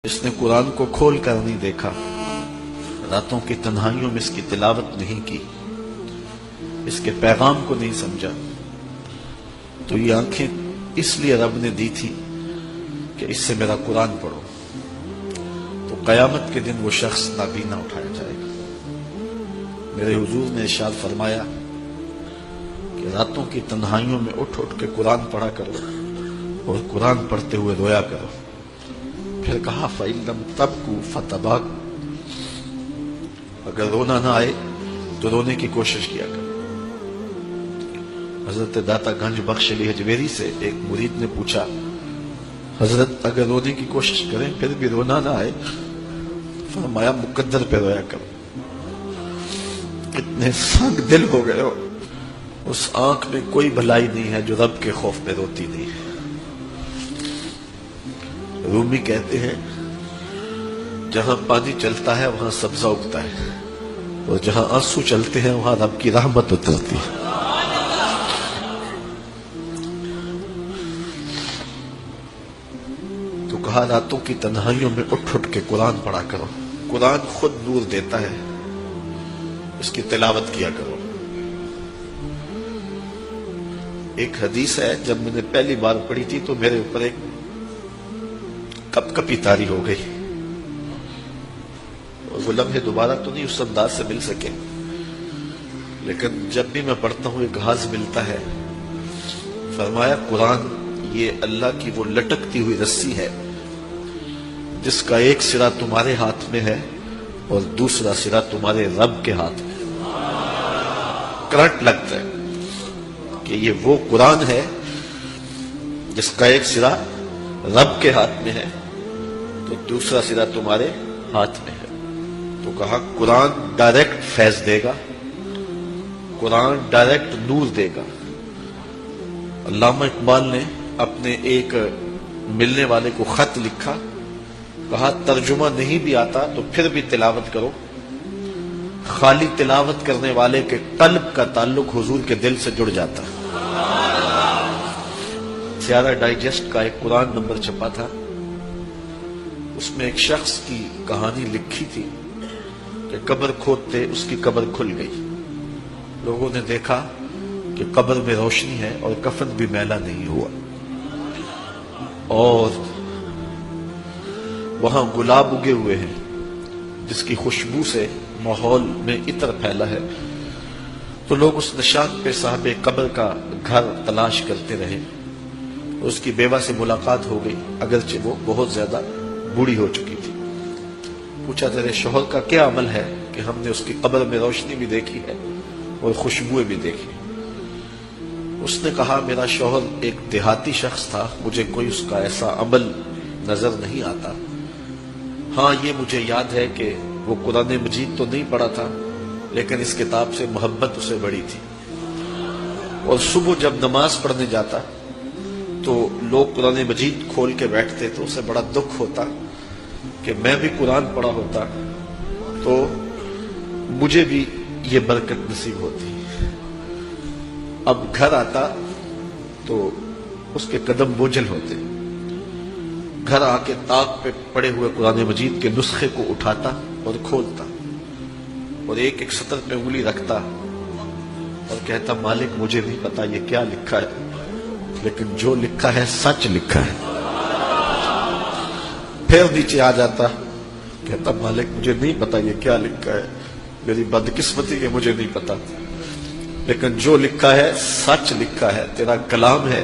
اس نے قرآن کو کھول کر نہیں دیکھا، راتوں کی تنہائیوں میں اس کی تلاوت نہیں کی، اس کے پیغام کو نہیں سمجھا، تو یہ آنکھیں اس لیے رب نے دی تھی کہ اس سے میرا قرآن پڑھو، تو قیامت کے دن وہ شخص نابینا اٹھایا جائے گا۔ میرے حضور نے ارشاد فرمایا کہ راتوں کی تنہائیوں میں اٹھ اٹھ کے قرآن پڑھا کرو اور قرآن پڑھتے ہوئے رویا کرو۔ پھر کہا فَإِن لَمْ تَبْكُوا فَتَبَاكُوا، اگر رونا نہ آئے تو رونے کی کوشش کیا کرو۔ حضرت داتا گنج بخش علی حجویری سے ایک مرید نے پوچھا، حضرت اگر رونے کی کوشش کریں پھر بھی رونا نہ آئے؟ فرمایا مقدر پہ رویا کرو۔ اتنے سنگ دل ہو گئے ہو، اس آنکھ میں کوئی بھلائی نہیں ہے جو رب کے خوف میں روتی نہیں ہے۔ رومی کہتے ہیں جہاں پانی چلتا ہے وہاں سبزہ اگتا ہے، اور جہاں آنسو چلتے ہیں وہاں رب کی رحمت اترتی ہے۔ تو کہا راتوں کی تنہائیوں میں اٹھ اٹھ کے قرآن پڑھا کرو، قرآن خود نور دیتا ہے، اس کی تلاوت کیا کرو۔ ایک حدیث ہے، جب میں نے پہلی بار پڑھی تھی تو میرے اوپر ایک کپ کپی طاری ہو گئی، اور وہ لمحے دوبارہ تو نہیں اس انداز سے مل سکے، لیکن جب بھی میں پڑھتا ہوں ایک گھاس ملتا ہے۔ فرمایا قرآن یہ اللہ کی وہ لٹکتی ہوئی رسی ہے جس کا ایک سرا تمہارے ہاتھ میں ہے اور دوسرا سرا تمہارے رب کے ہاتھ میں۔ کرنٹ لگتا ہے کہ یہ وہ قرآن ہے جس کا ایک سرا رب کے ہاتھ میں ہے تو دوسرا سرا تمہارے ہاتھ میں ہے۔ تو کہا قرآن ڈائریکٹ فیض دے گا، قرآن ڈائریکٹ نور دے گا۔ علامہ اقبال نے اپنے ایک ملنے والے کو خط لکھا، کہا ترجمہ نہیں بھی آتا تو پھر بھی تلاوت کرو، خالی تلاوت کرنے والے کے قلب کا تعلق حضور کے دل سے جڑ جاتا ہے۔ سیارہ ڈائجسٹ کا ایک قرآن نمبر چھپا تھا، اس میں ایک شخص کی کہانی لکھی تھی کہ قبر کھودتے اس کی قبر کھل گئی، لوگوں نے دیکھا کہ قبر میں روشنی ہے اور کفن بھی میلا نہیں ہوا، اور وہاں گلاب اگے ہوئے ہیں جس کی خوشبو سے ماحول میں عطر پھیلا ہے۔ تو لوگ اس نشان پہ صاحب قبر کا گھر تلاش کرتے رہے، اس کی بیوہ سے ملاقات ہو گئی، اگرچہ وہ بہت زیادہ بوڑھی ہو چکی تھی۔ پوچھا تیرے شوہر کا کیا عمل ہے کہ ہم نے اس کی قبر میں روشنی بھی دیکھی ہے اور خوشبوئیں بھی دیکھی؟ اس نے کہا میرا شوہر ایک دیہاتی شخص تھا، مجھے کوئی اس کا ایسا عمل نظر نہیں آتا، ہاں یہ مجھے یاد ہے کہ وہ قرآن مجید تو نہیں پڑھا تھا لیکن اس کتاب سے محبت اسے بڑی تھی، اور صبح جب نماز پڑھنے جاتا تو لوگ قرآن مجید کھول کے بیٹھتے تو اسے بڑا دکھ ہوتا کہ میں بھی قرآن پڑھا ہوتا تو مجھے بھی یہ برکت نصیب ہوتی۔ اب گھر آتا تو اس کے قدم بوجھل ہوتے، گھر آ کے طاق پہ پڑے ہوئے قرآن مجید کے نسخے کو اٹھاتا اور کھولتا اور ایک ایک سطر پہ انگلی رکھتا اور کہتا مالک مجھے نہیں پتا یہ کیا لکھا ہے، لیکن جو لکھا ہے سچ لکھا ہے۔ پھر نیچے آ جاتا، کہتا مالک مجھے نہیں پتا یہ کیا لکھا ہے، میری بدقسمتی کہ مجھے نہیں پتا، لیکن جو لکھا ہے سچ لکھا ہے، تیرا کلام ہے۔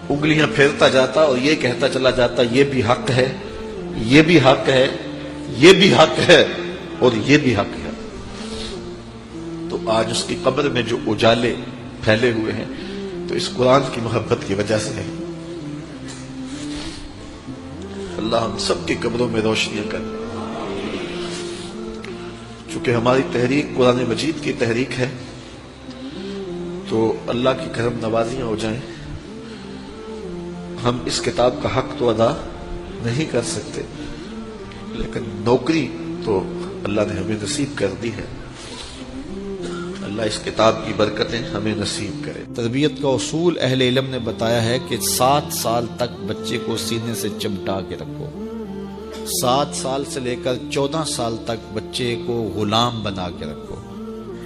انگلیاں پھیرتا جاتا اور یہ کہتا چلا جاتا یہ بھی حق ہے، یہ بھی حق ہے، یہ بھی حق ہے اور یہ بھی حق ہے۔ تو آج اس کی قبر میں جو اجالے پھیلے ہوئے ہیں تو اس قرآن کی محبت کی وجہ سے ہے۔ اللہ ہم سب کی قبروں میں روشنیاں کر، چونکہ ہماری تحریک قرآن مجید کی تحریک ہے تو اللہ کی کرم نوازیاں ہو جائیں۔ ہم اس کتاب کا حق تو ادا نہیں کر سکتے لیکن نوکری تو اللہ نے ہمیں نصیب کر دی ہے۔ اللہ اس کتاب کی برکتیں ہمیں نصیب کرے۔ تربیت کا اصول اہل علم نے بتایا ہے کہ 7 سال تک بچے کو سینے سے چمٹا کے رکھو، 7 سال سے لے کر 14 سال تک بچے کو غلام بنا کے رکھو،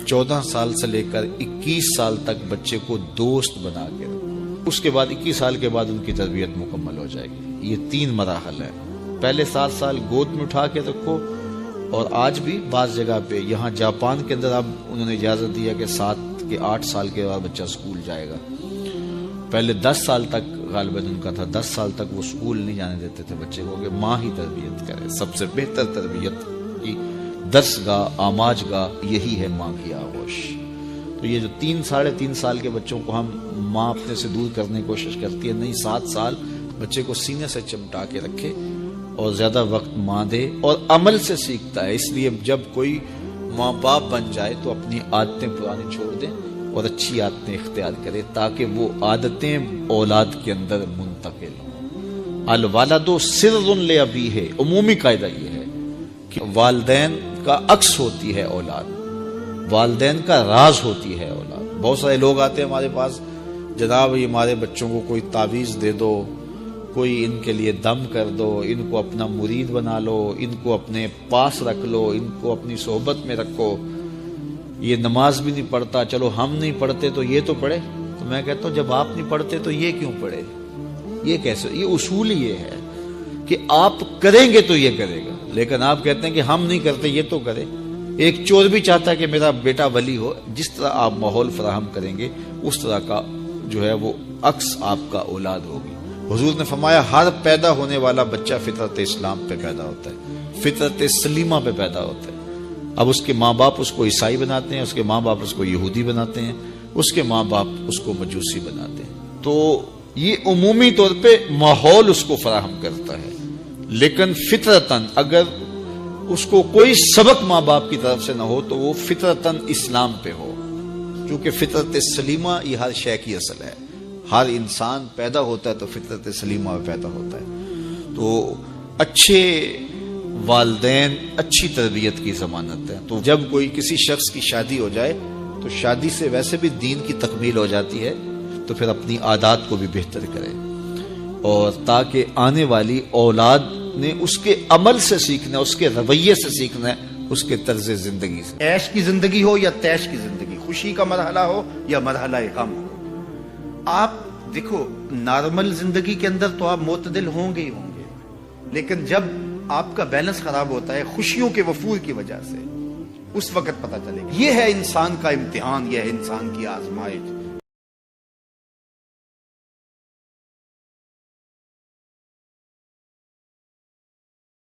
14 سال سے لے کر 21 سال تک بچے کو دوست بنا کے رکھو، اس کے بعد 21 سال کے بعد ان کی تربیت مکمل ہو جائے گی۔ یہ 3 مراحل ہیں۔ پہلے 7 سال گود میں اٹھا کے رکھو، اور آج بھی بعض جگہ پہ، یہاں جاپان کے اندر اب انہوں نے اجازت دیا کہ 7 کے 8 سال کے بعد بچہ اسکول جائے گا۔ پہلے 10 سال تک غالباً ان کا تھا، 10 سال تک وہ اسکول نہیں جانے دیتے تھے بچے کو کہ ماں ہی تربیت کرے۔ سب سے بہتر تربیت کی درس گاہ، آماج گاہ یہی ہے ماں کی آغوش۔ تو یہ جو 3 ساڑھے 3 سال کے بچوں کو ہم ماں اپنے سے دور کرنے کی کوشش کرتی ہے، نہیں، 7 سال بچے کو سینے سے چمٹا کے رکھے اور زیادہ وقت ماں دے، اور عمل سے سیکھتا ہے۔ اس لیے جب کوئی ماں باپ بن جائے تو اپنی عادتیں پرانی چھوڑ دیں اور اچھی عادتیں اختیار کرے، تاکہ وہ عادتیں اولاد کے اندر منتقل ہوں۔ الوالد سر لابیہ، عمومی قاعدہ یہ ہے کہ والدین کا عکس ہوتی ہے اولاد، والدین کا راز ہوتی ہے اولاد۔ بہت سارے لوگ آتے ہیں ہمارے پاس، جناب یہ ہمارے بچوں کو کوئی تعویذ دے دو، کوئی ان کے لیے دم کر دو، ان کو اپنا مرید بنا لو، ان کو اپنے پاس رکھ لو، ان کو اپنی صحبت میں رکھو، یہ نماز بھی نہیں پڑھتا، چلو ہم نہیں پڑھتے تو یہ تو پڑھے۔ تو میں کہتا ہوں جب آپ نہیں پڑھتے تو یہ کیوں پڑھے؟ یہ کیسے؟ یہ اصول یہ ہے کہ آپ کریں گے تو یہ کرے گا، لیکن آپ کہتے ہیں کہ ہم نہیں کرتے یہ تو کرے۔ ایک چور بھی چاہتا ہے کہ میرا بیٹا ولی ہو، جس طرح آپ ماحول فراہم کریں گے اس طرح کا جو ہے وہ عکس آپ کا اولاد ہوگی۔ حضور نے فرمایا ہر پیدا ہونے والا بچہ فطرت اسلام پہ پیدا ہوتا ہے، فطرت سلیمہ پہ پیدا ہوتا ہے۔ اب اس کے ماں باپ اس کو عیسائی بناتے ہیں، اس کے ماں باپ اس کو یہودی بناتے ہیں، اس کے ماں باپ اس کو مجوسی بناتے ہیں۔ تو یہ عمومی طور پہ ماحول اس کو فراہم کرتا ہے، لیکن فطرتاً اگر اس کو کوئی سبق ماں باپ کی طرف سے نہ ہو تو وہ فطرتاً اسلام پہ ہو، کیونکہ فطرت سلیمہ یہ ہر شے کی اصل ہے۔ ہر انسان پیدا ہوتا ہے تو فطرت سلیمہ میں پیدا ہوتا ہے۔ تو اچھے والدین اچھی تربیت کی ضمانت ہے۔ تو جب کوئی کسی شخص کی شادی ہو جائے تو شادی سے ویسے بھی دین کی تکمیل ہو جاتی ہے، تو پھر اپنی عادات کو بھی بہتر کرے، اور تاکہ آنے والی اولاد نے اس کے عمل سے سیکھنا ہے، اس کے رویے سے سیکھنا ہے، اس کے طرز زندگی سے۔ عیش کی زندگی ہو یا تیش کی زندگی، خوشی کا مرحلہ ہو یا مرحلہ غم ہو، آپ دیکھو نارمل زندگی کے اندر تو آپ معتدل ہوں گے ہی ہوں گے، لیکن جب آپ کا بیلنس خراب ہوتا ہے خوشیوں کے وفور کی وجہ سے، اس وقت پتہ چلے گا۔ یہ ہے انسان کا امتحان، یہ ہے انسان کی آزمائش۔